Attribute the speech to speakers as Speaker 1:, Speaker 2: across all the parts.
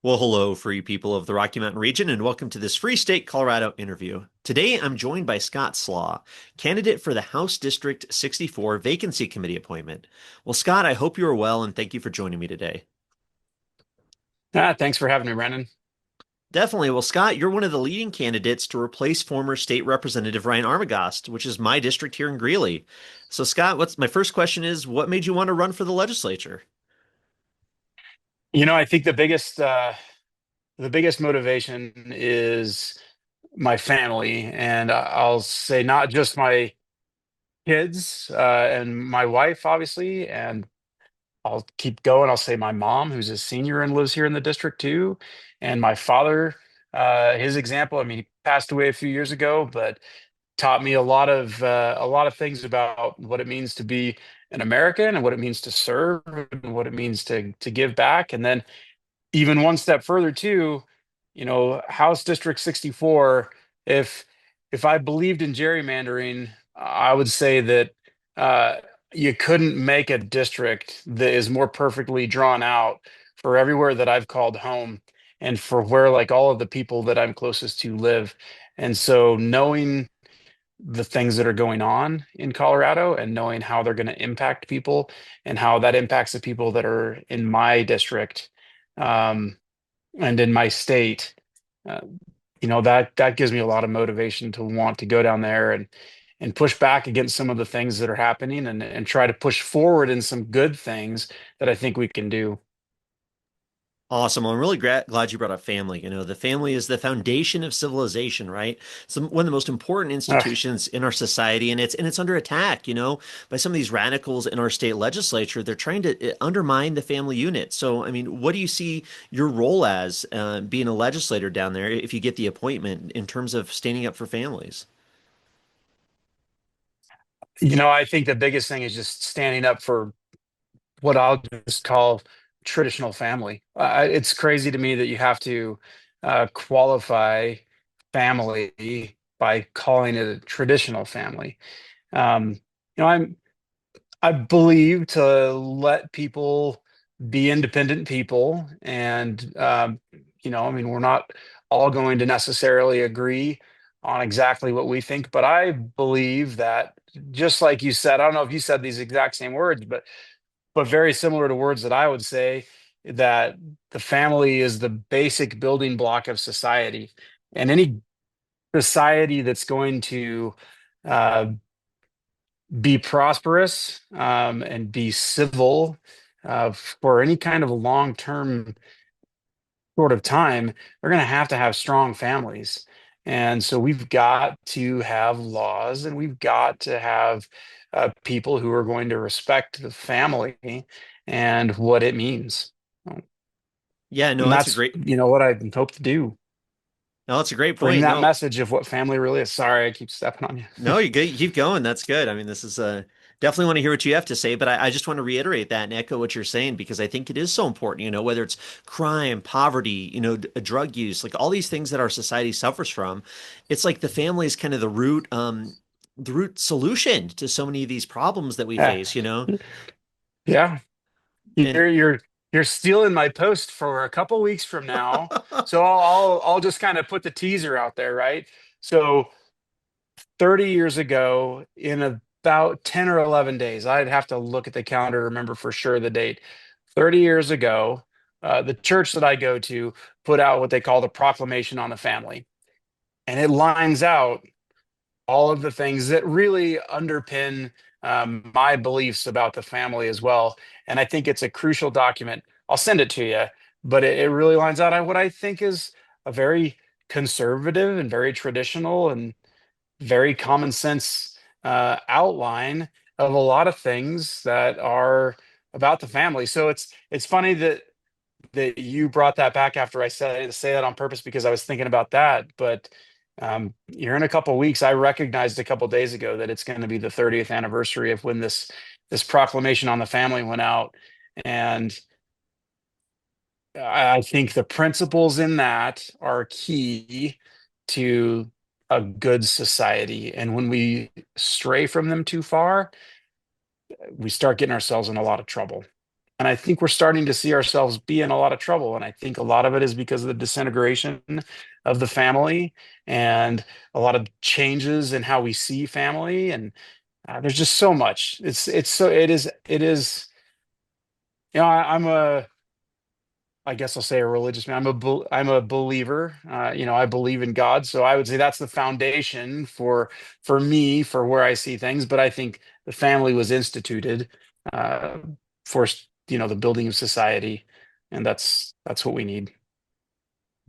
Speaker 1: Well, hello, free people of the Rocky Mountain region, and welcome to this Free State Colorado interview. Today, I'm joined by Scott Slaugh, candidate for the House District 64 Vacancy Committee appointment. Well, Scott, I hope you are well, and thank you for joining me today.
Speaker 2: Thanks for having me, Brennan.
Speaker 1: Definitely. Well, Scott, you're one of the leading candidates to replace former State Representative Ryan Armagost, which is my district here in Greeley. So, Scott, what's my first question is, what made you want to run for the legislature?
Speaker 2: I think the biggest motivation is my family, and I'll say not just my kids and my wife, obviously, and I'll keep going. I'll say my mom, who's a senior and lives here in the district too, and my father. His example. I mean, he passed away a few years ago, but taught me a lot of things about what it means to be an American and what it means to serve and what it means to give back. And then even one step further too, House District 64, if if I believed in gerrymandering, I would say that uh, you couldn't make a district that is more perfectly drawn out for everywhere that I've called home and for where like all of the people that I'm closest to live. And so knowing the things that are going on in Colorado and knowing how they're going to impact people and how that impacts the people that are in my district, um, and in my state, uh, that gives me a lot of motivation to want to go down there and push back against some of the things that are happening and try to push forward in some good things that I think we can do.
Speaker 1: Awesome. Well, I'm really glad you brought up family. The family is the foundation of civilization, right? It's one of the most important
Speaker 2: Uh,
Speaker 1: institutions in our society, and it's under attack, by some of these radicals in our state legislature. They're trying to undermine the family unit. So, I mean, what do you see your role as being a legislator down there if you get the appointment in terms of standing up for families?
Speaker 2: I think the biggest thing is just standing up for what I'll just call traditional family. It's crazy to me that you have to qualify family by calling it a traditional family. Um, I believe to let people be independent people, and I mean, we're not all going to necessarily agree on exactly what we think, but I believe that just like you said, I don't know if you said these exact same words, but very similar to words that I would say, that the family is the basic building block of society. And any society that's going to uh, be prosperous and be civil for any kind of long-term sort of time, they're going to have strong families. And so we've got to have laws and we've got to have people who are going to respect the family and what it means.
Speaker 1: Yeah, no,
Speaker 2: And
Speaker 1: that's a
Speaker 2: that's,
Speaker 1: great,
Speaker 2: what I hope to do.
Speaker 1: no, that's a great
Speaker 2: Bring
Speaker 1: point.
Speaker 2: that
Speaker 1: No,
Speaker 2: message of what family really is. Sorry, I keep stepping on you.
Speaker 1: no, you keep going. That's good. I mean, this is definitely want to hear what you have to say, but I just want to reiterate that and echo what you're saying because I think it is so important, whether it's crime, poverty, drug use, like all these things that our society suffers from. It's like the family is kind of the root solution to so many of these problems that we
Speaker 2: Yeah.
Speaker 1: face.
Speaker 2: Yeah.
Speaker 1: And
Speaker 2: You're stealing my post for a couple weeks from now. So I'll just kind of put the teaser out there, right? So 30 years ago, in about 10 or 11 days, I'd have to look at the calendar to remember for sure the date. 30 years ago, the church that I go to put out what they call the Proclamation on the Family. And it lines out all of the things that really underpin my beliefs about the family as well. And I think it's a crucial document. I'll send it to you, but it really lines out on what I think is a very conservative and very traditional and very common sense outline of a lot of things that are about the family. So it's funny that you brought that back after I said say that on purpose because I was thinking about that. But here in a couple of weeks, I recognized a couple of days ago that it's going to be the 30th anniversary of when this proclamation on the family went out, and I think the principles in that are key to a good society. And when we stray from them too far, we start getting ourselves in a lot of trouble. And I think we're starting to see ourselves be in a lot of trouble. And I think a lot of it is because of the disintegration of the family and a lot of changes in how we see family. And there's just so much. I'm I guess I'll say a religious man. I'm a believer. I believe in God, so I would say that's the foundation for me for where I see things. But I think the family was instituted uh, for the building of society, and that's what we need.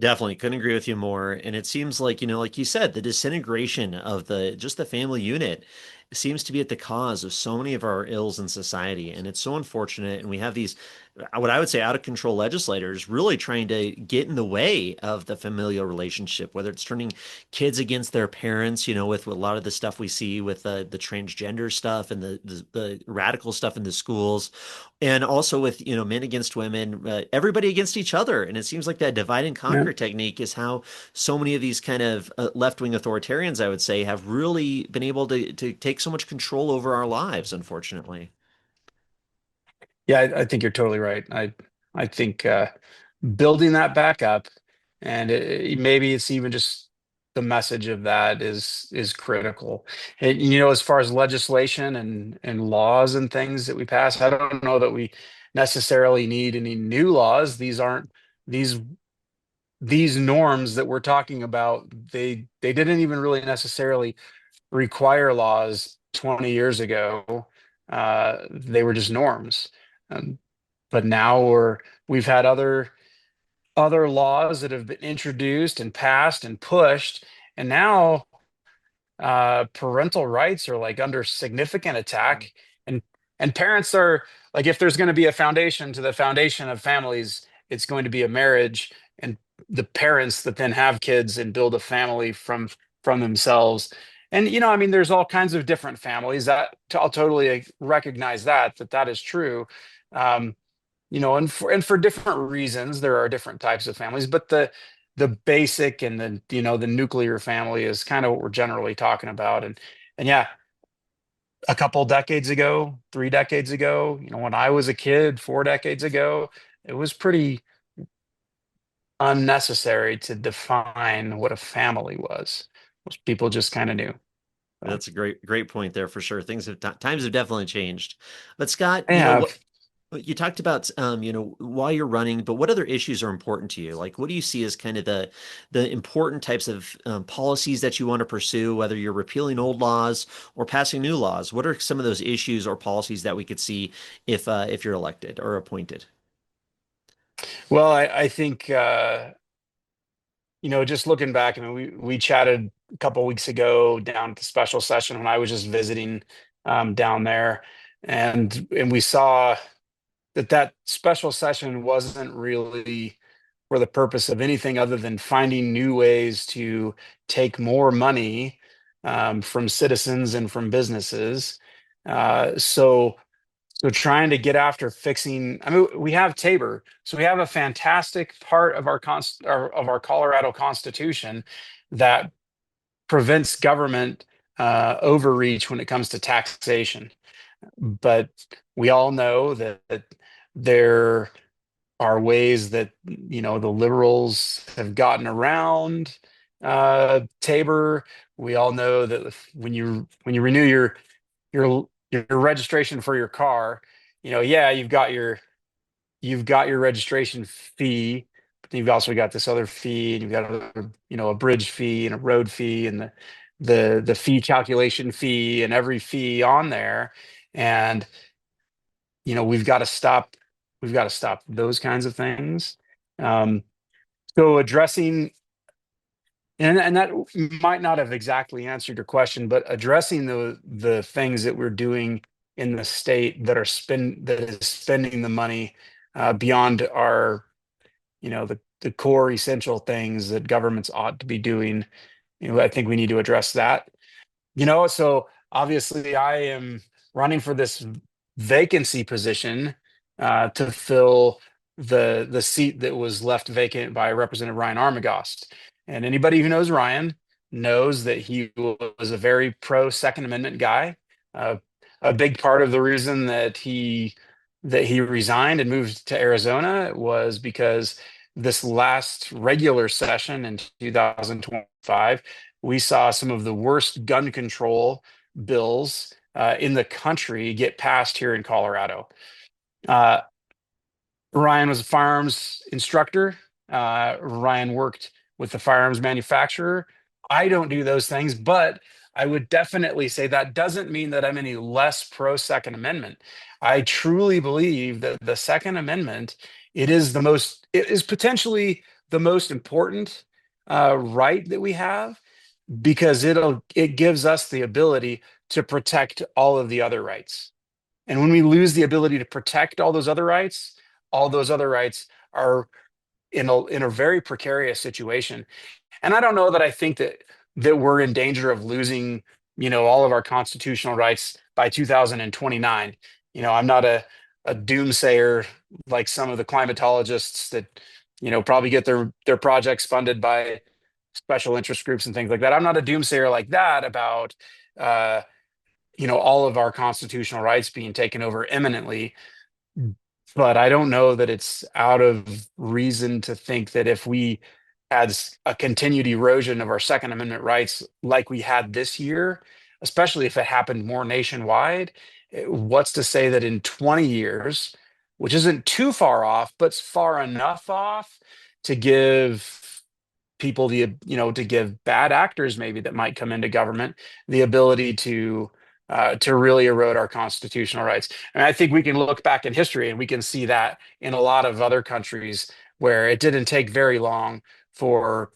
Speaker 1: Definitely couldn't agree with you more. And it seems like, like you said, the disintegration of the family unit seems to be at the cause of so many of our ills in society. And it's so unfortunate. And we have these, what I would say, out of control legislators really trying to get in the way of the familial relationship, whether it's turning kids against their parents, with a lot of the stuff we see with the transgender stuff and the radical stuff in the schools, and also with, men against women, everybody against each other. And it seems like that divide and
Speaker 2: Yeah.
Speaker 1: conquer technique is how so many of these kind of left-wing authoritarians, I would say, have really been able to take so much control over our lives, unfortunately.
Speaker 2: Yeah, I think you're totally right. I think building that back up, and maybe it's even just the message of that is critical. And, as far as legislation and laws and things that we pass, I don't know that we necessarily need any new laws. These these norms that we're talking about. They didn't even really necessarily require laws 20 years ago. They were just norms. Um, but now we've had other laws that have been introduced and passed and pushed, and now parental rights are like under significant attack, and parents are like, if there's going to be a foundation to the foundation of families, it's going to be a marriage, and the parents that then have kids and build a family from themselves. And I mean, there's all kinds of different families that I'll totally recognize that is true. um, and for different reasons, there are different types of families, but the basic and the nuclear family is kind of what we're generally talking about. And yeah, a couple decades ago, 3 decades ago, when I was a kid, 4 decades ago, it was pretty unnecessary to define what a family was. Most people just kind of knew. So,
Speaker 1: That's a great point there for sure. Times have definitely changed. But Scott,
Speaker 2: yeah.
Speaker 1: what you talked about, why you're running, but what other issues are important to you? Like, what do you see as kind of the important types of policies that you want to pursue, whether you're repealing old laws or passing new laws? What are some of those issues or policies that we could see if you're elected or appointed?
Speaker 2: Well, I think just looking back, I mean, we chatted a couple weeks ago down at the special session when I was just visiting down there, and we saw that special session wasn't really for the purpose of anything other than finding new ways to take more money from citizens and from businesses. So trying to get after fixing, I mean, we have Tabor, so we have a fantastic part of our Colorado Constitution that prevents government overreach when it comes to taxation. But we all know that there are ways that the liberals have gotten around Tabor. We all know that when you renew your registration for your car, yeah, you've got your registration fee, but then you've also got this other fee, and you've got a bridge fee and a road fee and the fee calculation fee and every fee on there. And we've got to stop those kinds of things. Um, so addressing and that might not have exactly answered your question, but addressing the things that we're doing in the state that is spending the money beyond our, the core essential things that governments ought to be doing. I think we need to address that. So obviously I am running for this vacancy position to fill the seat that was left vacant by Representative Ryan Armagost. And anybody who knows Ryan knows that he was a very pro Second Amendment guy. Uh, a big part of the reason that he that he resigned and moved to Arizona was because this last regular session in 2025, we saw some of the worst gun control bills in the country get passed here in Colorado. Uh, Ryan was a firearms instructor. Ryan worked with the firearms manufacturer. I don't do those things, but I would definitely say that doesn't mean that I'm any less pro Second Amendment. I truly believe that the Second Amendment, it is potentially the most important right that we have because it gives us the ability to protect all of the other rights. And when we lose the ability to protect all those other rights are in a very precarious situation. And I don't know that I think that we're in danger of losing, all of our constitutional rights by 2029. I'm not a doomsayer like some of the climatologists that, probably get their projects funded by special interest groups and things like that. I'm not a doomsayer like that about uh, all of our constitutional rights being taken over imminently. But I don't know that it's out of reason to think that if we had a continued erosion of our Second Amendment rights like we had this year, especially if it happened more nationwide, what's to say that in 20 years, which isn't too far off, but's far enough off to give people to give bad actors maybe that might come into government the ability to really erode our constitutional rights. And I think we can look back in history and we can see that in a lot of other countries where it didn't take very long for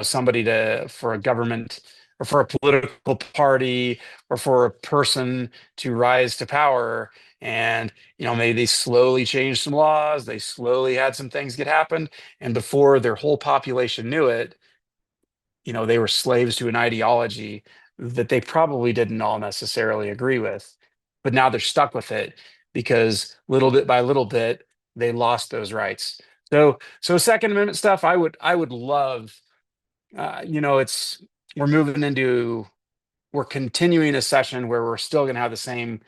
Speaker 2: somebody to for a government or for a political party or for a person to rise to power. And maybe they slowly changed some laws, they slowly had some things get happen, and before their whole population knew it, they were slaves to an ideology that they probably didn't all necessarily agree with. But now they're stuck with it because little bit by little bit, they lost those rights. So Second Amendment stuff, I would love, it's we're continuing a session where we're still going to have the same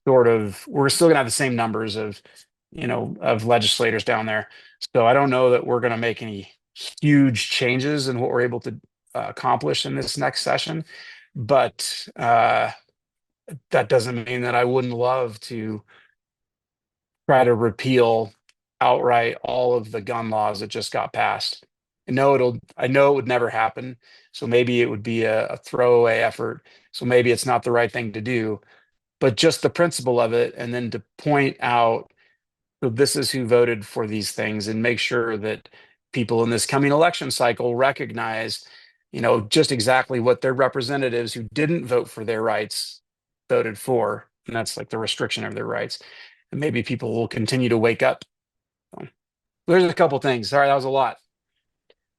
Speaker 2: numbers of legislators down there. So I don't know that we're going to make any huge changes in what we're able to accomplish in this next session, but that doesn't mean that I wouldn't love to try to repeal outright all of the gun laws that just got passed. I know it would never happen. So maybe it would be a throwaway effort. So maybe it's not the right thing to do, but just the principle of it, and then to point out, so this is who voted for these things, and make sure that people in this coming election cycle recognize, just exactly what their representatives who didn't vote for their rights voted for. And that's like the restriction of their rights. And maybe people will continue to wake up. So, there's a couple things. Sorry, that was a lot.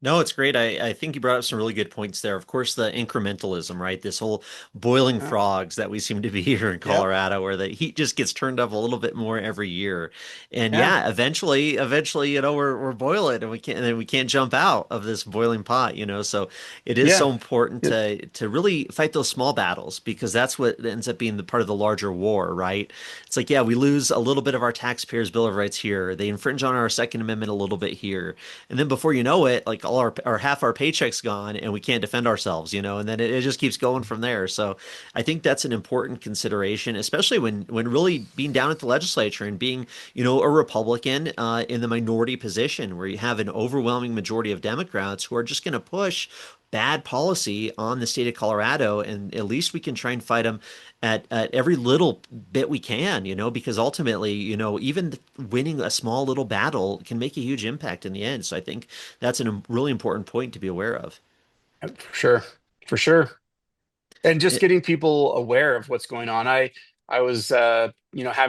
Speaker 1: No, it's great. I think you brought up some really good points there. Of course, the incrementalism, right? This whole boiling
Speaker 2: Yeah.
Speaker 1: frogs that we seem to be here in
Speaker 2: Yep.
Speaker 1: Colorado, where the heat just gets turned up a little bit more every year. And
Speaker 2: Yeah.
Speaker 1: yeah, eventually, we're boiling and then we can't jump out of this boiling pot. So it is
Speaker 2: Yeah.
Speaker 1: so important
Speaker 2: It-
Speaker 1: to really fight those small battles because that's what ends up being the part of the larger war, right? It's like, yeah, we lose a little bit of our taxpayers' Bill of Rights here. They infringe on our Second Amendment a little bit here. And then before you know it, like all our half our paychecks gone and we can't defend ourselves, and then it just keeps going from there. So I think that's an important consideration, especially when really being down at the legislature and being, a Republican in the minority position where you have an overwhelming majority of Democrats who are just going to push bad policy on the state of Colorado, and at least we can try and fight them at every little bit we can, because ultimately, even winning a small little battle can make a huge impact in the end. So I think that's a really important point to be aware of.
Speaker 2: for sure. For sure. And just
Speaker 1: It,
Speaker 2: getting people aware of what's going on. I was having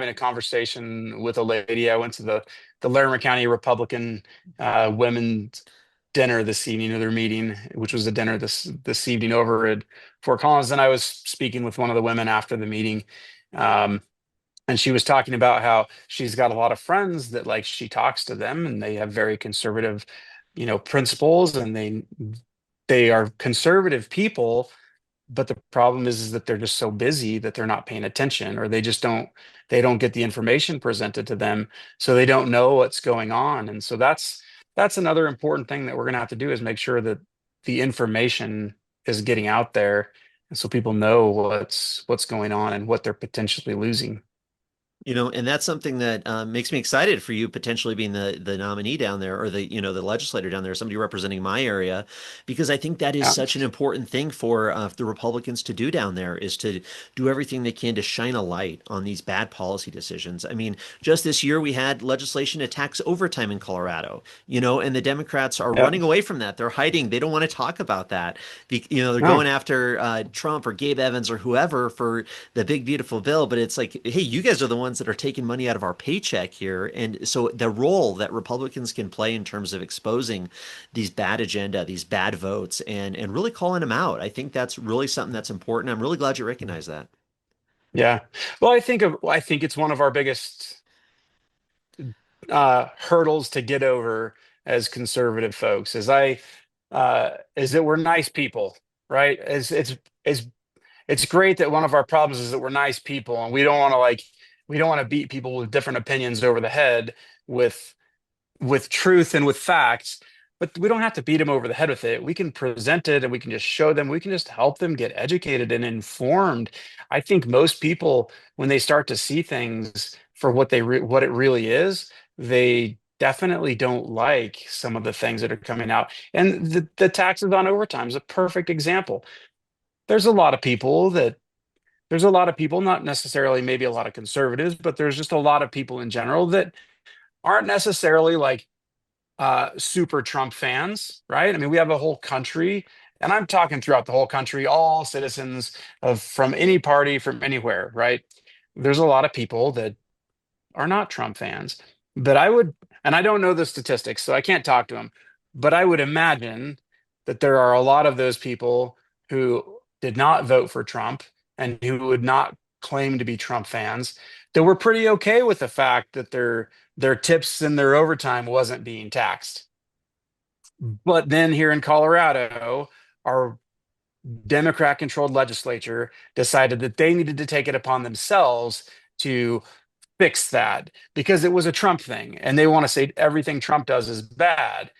Speaker 2: a conversation with a lady. I went to the Larimer County Republican women's dinner this evening, or their meeting, which was a dinner this evening over at Fort Collins. And I was speaking with one of the women after the meeting. Um, and she was talking about how she's got a lot of friends that, like, she talks to them and they have very conservative, principles, and they are conservative people, But the problem is that they're just so busy that they're not paying attention, or they don't get the information presented to them, so they don't know what's going on. And so that's another important thing that we're going to have to do, is make sure that the information is getting out there, and so people know what's going on and what they're potentially losing.
Speaker 1: And that's something that makes me excited for you potentially being the nominee down there, or the legislator down there, somebody representing my area, because I think that is
Speaker 2: Yeah.
Speaker 1: such an important thing for the Republicans to do down there, is to do everything they can to shine a light on these bad policy decisions. I mean, just this year we had legislation to tax overtime in Colorado, and the Democrats are
Speaker 2: Yeah.
Speaker 1: running away from that. They're hiding. They don't want to talk about that. They're
Speaker 2: No.
Speaker 1: going after Trump or Gabe Evans or whoever for the big beautiful bill, but it's like, hey, you guys are the ones that are taking money out of our paycheck here. And so the role that Republicans can play in terms of exposing these bad agenda, these bad votes, and really calling them out, I think that's really something that's important. I'm really glad you recognize that.
Speaker 2: Yeah. Well, I think it's one of our biggest hurdles to get over as conservative folks, is that we're nice people, right? It's it's great that one of our problems is that we're nice people, and we don't want to beat people with different opinions over the head with truth and with facts, but we don't have to beat them over the head with it. We can present it, and we can just show them, we can just help them get educated and informed. I think most people, when they start to see things for what it really is, they definitely don't like some of the things that are coming out. And the taxes on overtime is a perfect example. There's a lot of people that there's a lot of people, not necessarily maybe a lot of conservatives, but there's just a lot of people in general that aren't necessarily like super Trump fans, right? I mean, we have a whole country, and I'm talking throughout the whole country, all citizens of from any party, from anywhere, right? There's a lot of people that are not Trump fans. But I would, and I don't know the statistics, so I can't talk to them, but I would imagine that there are a lot of those people who did not vote for Trump and who would not claim to be Trump fans, that were pretty okay with the fact that their tips and their overtime wasn't being taxed. But then here in Colorado, our Democrat controlled legislature decided that they needed to take it upon themselves to fix that, because it was a Trump thing and they want to say everything Trump does is bad.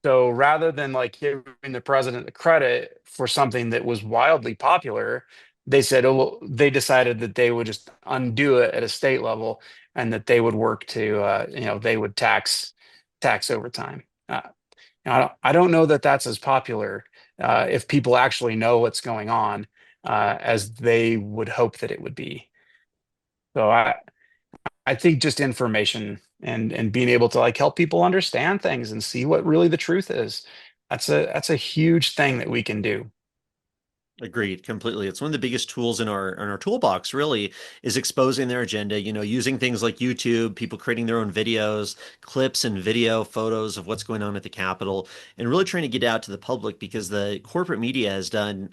Speaker 2: So rather than like giving the president the credit for something that was wildly popular, they said, oh, well, they decided that they would just undo it at a state level, and that they would work to, they would tax overtime. I don't know that that's as popular if people actually know what's going on as they would hope that it would be. So I think just information and being able to like help people understand things and see what really the truth is. That's a huge thing that we can do.
Speaker 1: Agreed, completely. It's one of the biggest tools in our toolbox, really, is exposing their agenda, using things like YouTube, people creating their own videos, clips and video photos of what's going on at the Capitol, and really trying to get out to the public, because the corporate media has done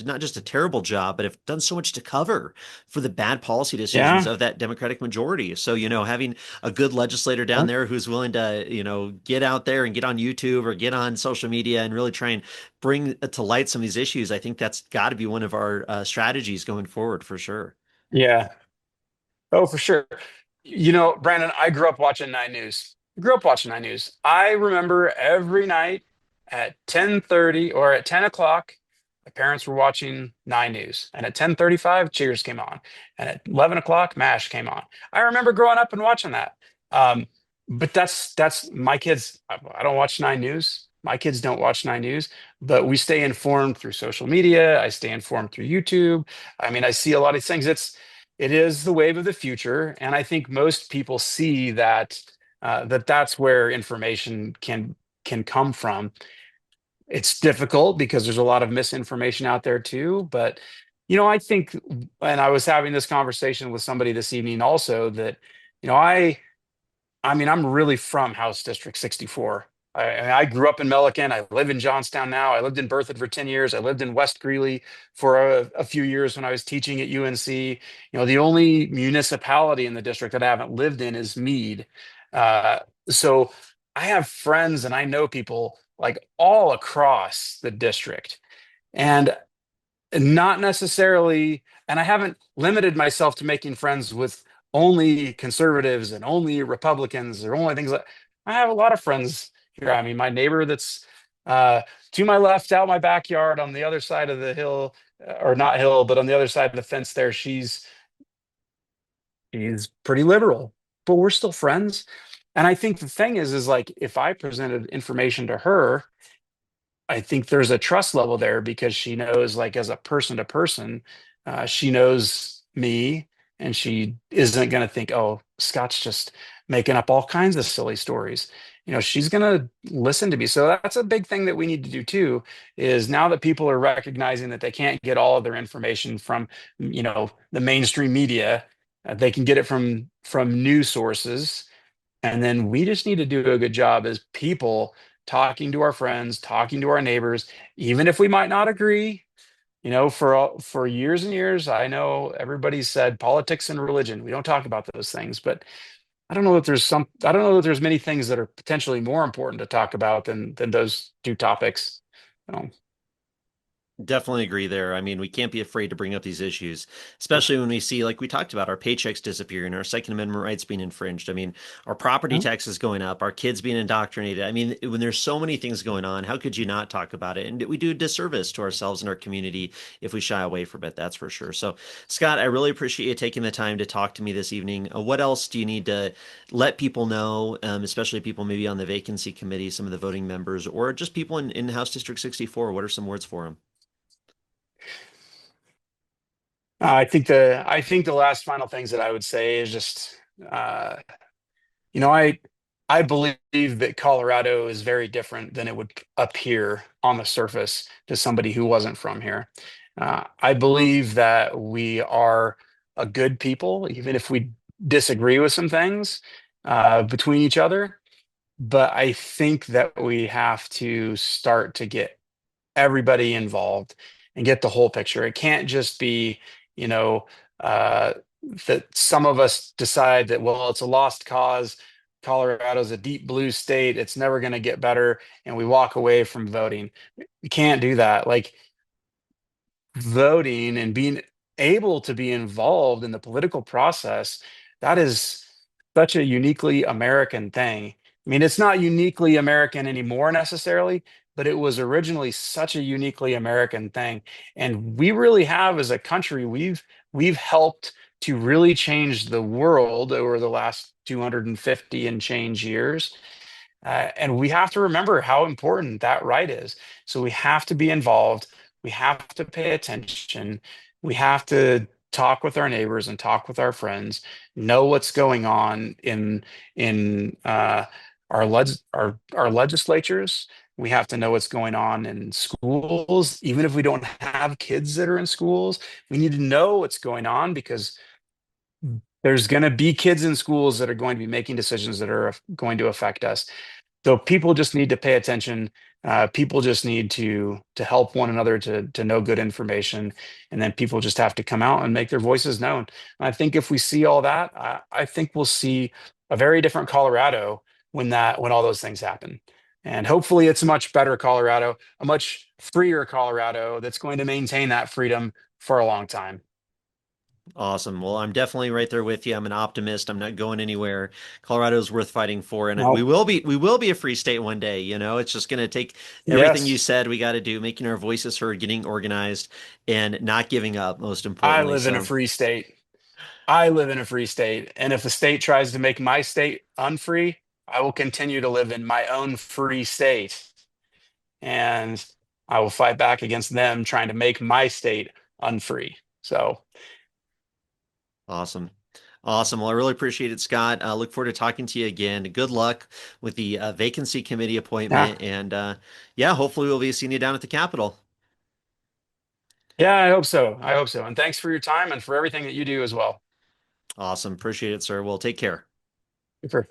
Speaker 1: not just a terrible job, but have done so much to cover for the bad policy decisions
Speaker 2: Yeah.
Speaker 1: of that Democratic majority. So, having a good legislator down there who's willing to, get out there and get on YouTube or get on social media and really try and bring to light some of these issues, I think that's got to be one of our strategies going forward for sure.
Speaker 2: Yeah. Oh, for sure. You know, Brandon, I grew up watching Nine News. Grew up watching Nine News. I remember every night at 10:30 or at 10 o'clock, my parents were watching Nine News. And at 10:35, Cheers came on. And at 11 o'clock, MASH came on. I remember growing up and watching that. Um, but that's my kids. I don't watch Nine News. My kids don't watch Nine News, but we stay informed through social media. I stay informed through YouTube. I mean, I see a lot of these things. It is the wave of the future, and I think most people see that that's where information can come from. It's difficult because there's a lot of misinformation out there too, but I think, and I was having this conversation with somebody this evening also, that you know I mean, I'm really from House District 64. I grew up in Milliken. I live in Johnstown now. I lived in Berthoud for 10 years. I lived in West Greeley for a few years when I was teaching at UNC. The only municipality in the district that I haven't lived in is Meade. So I have friends and I know people like all across the district. And Not necessarily, and I haven't limited myself to making friends with only conservatives and only Republicans or only things like I have a lot of friends here. I mean, my neighbor that's uh, to my left out my backyard on the other side of the hill, or not hill, but on the other side of the fence there, she's pretty liberal, but we're still friends. And I think the thing is like if I presented information to her, I think there's a trust level there because she knows, like, as a person to person, she knows me and she isn't going to think, oh, Scott's just making up all kinds of silly stories. She's going to listen to me. So that's a big thing that we need to do too, is now that people are recognizing that they can't get all of their information from, the mainstream media, they can get it from news sources, and then we just need to do a good job as people talking to our friends, talking to our neighbors, even if we might not agree. For years and years, I know everybody said politics and religion. We don't talk about those things, but I don't know that there's many things that are potentially more important to talk about than those two topics. So,
Speaker 1: Definitely agree there. I mean, we can't be afraid to bring up these issues, especially when we see, like we talked about, our paychecks disappearing, our Second Amendment rights being infringed. I mean, our property taxes going up, our kids being indoctrinated. I mean, when there's so many things going on, how could you not talk about it? And we do a disservice to ourselves and our community if we shy away from it, that's for sure. So, Scott, I really appreciate you taking the time to talk to me this evening. What else do you need to let people know, especially people maybe on the vacancy committee, some of the voting members, or just people in House District 64? What are some words for them?
Speaker 2: I think the last final things that I would say is just uh, You know, I believe that Colorado is very different than it would appear on the surface to somebody who wasn't from here. I believe that we are a good people, even if we disagree with some things between each other. But I think that we have to start to get everybody involved and get the whole picture. It can't just be, you know, uh, that some of us decide that, well, it's a lost cause. Colorado's a deep blue state. It's never going to get better. And we walk away from voting. You can't do that. Like, voting and being able to be involved in the political process, that is such a uniquely American thing. I mean, it's not uniquely American anymore necessarily, but it was originally such a uniquely American thing. And we really have, as a country, we've helped to really change the world over the last 250 and change years. And we have to remember how important that right is. So we have to be involved. We have to pay attention. We have to talk with our neighbors and talk with our friends, know what's going on in our legislatures. We have to know what's going on in schools, even if we don't have kids that are in schools. We need to know what's going on because there's going to be kids in schools that are going to be making decisions that are going to affect us. So people just need to pay attention. People just need to help one another to know good information, and then people just have to come out and make their voices known. And I think if we see all that, I think we'll see a very different Colorado when all those things happen. And hopefully, it's a much better Colorado, a much freer Colorado that's going to maintain that freedom for a long time.
Speaker 1: Awesome. Well, I'm definitely right there with you. I'm an optimist. I'm not going anywhere. Colorado's worth fighting for, and we
Speaker 2: Well,
Speaker 1: will be a free state one day. It's just going to take everything you
Speaker 2: yes,
Speaker 1: said we got to do, making our voices heard, getting organized, and not giving up, most
Speaker 2: I
Speaker 1: importantly.
Speaker 2: live in a
Speaker 1: So,
Speaker 2: free state. I live in a free state, and if the state tries to make my state unfree, I will continue to live in my own free state, and I will fight back against them trying to make my state unfree. So,
Speaker 1: awesome. Awesome. Well, I really appreciate it, Scott. Look forward to talking to you again. Good luck with the vacancy committee
Speaker 2: yeah,
Speaker 1: appointment. And yeah, hopefully we'll be seeing you down at the Capitol.
Speaker 2: yeah, I hope so. I hope so. And thanks for your time and for everything that you do as well.
Speaker 1: Awesome. Appreciate it, sir. Well, take care.
Speaker 2: For